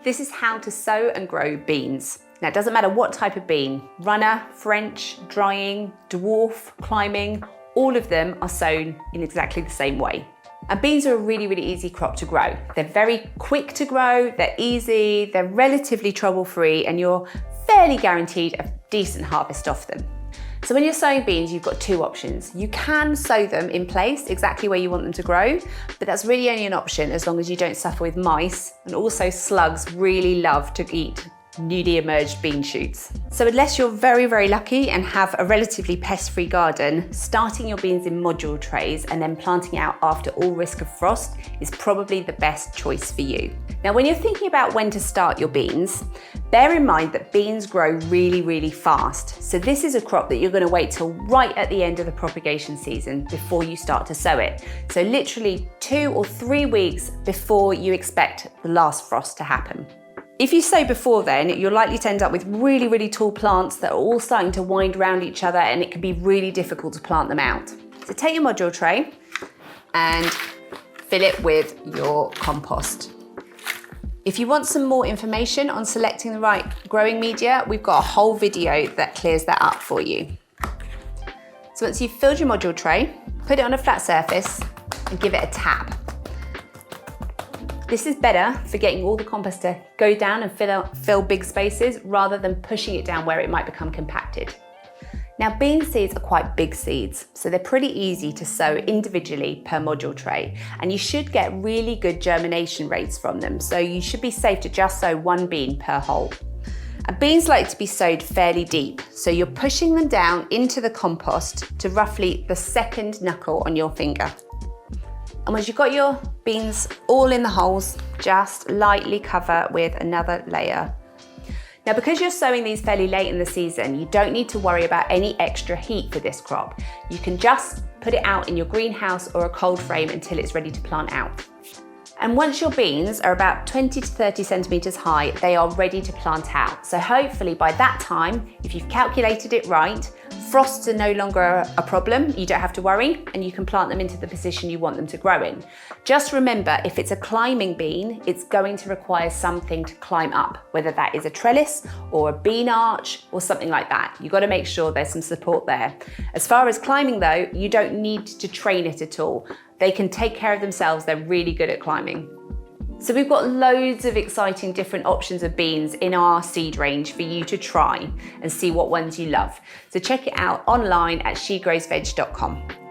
This is how to sow and grow beans. Now, it doesn't matter what type of bean, runner, French, drying, dwarf, climbing, all of them are sown in exactly the same way. And beans are a really, really easy crop to grow. They're very quick to grow, they're easy, they're relatively trouble-free, and you're fairly guaranteed a decent harvest off them. So when you're sowing beans, you've got two options. You can sow them in place exactly where you want them to grow, but that's really only an option as long as you don't suffer with mice, and also slugs really love to eat newly emerged bean shoots. So unless you're very, very lucky and have a relatively pest-free garden, starting your beans in module trays and then planting out after all risk of frost is probably the best choice for you. Now, when you're thinking about when to start your beans, bear in mind that beans grow really, really fast. So this is a crop that you're going to wait till right at the end of the propagation season before you start to sow it. So literally 2 or 3 weeks before you expect the last frost to happen. If you sow before then, you're likely to end up with really, really tall plants that are all starting to wind around each other, and it can be really difficult to plant them out. So take your module tray and fill it with your compost. If you want some more information on selecting the right growing media, we've got a whole video that clears that up for you. So once you've filled your module tray, put it on a flat surface and give it a tap. This is better for getting all the compost to go down and fill big spaces rather than pushing it down where it might become compacted. Now, bean seeds are quite big seeds, so they're pretty easy to sow individually per module tray, and you should get really good germination rates from them, so you should be safe to just sow 1 bean per hole. And beans like to be sowed fairly deep, so you're pushing them down into the compost to roughly the second knuckle on your finger. And once you've got your beans all in the holes, just lightly cover with another layer. Now, because you're sowing these fairly late in the season, you don't need to worry about any extra heat for this crop. You can just put it out in your greenhouse or a cold frame until it's ready to plant out. And once your beans are about 20 to 30 centimeters high, they are ready to plant out. So hopefully by that time, if you've calculated it right, frosts are no longer a problem, you don't have to worry, and you can plant them into the position you want them to grow in. Just remember, if it's a climbing bean, it's going to require something to climb up, whether that is a trellis or a bean arch or something like that. You've got to make sure there's some support there. As far as climbing though, you don't need to train it at all. They can take care of themselves, they're really good at climbing. So we've got loads of exciting different options of beans in our seed range for you to try and see what ones you love. So check it out online at shegrowsveg.com.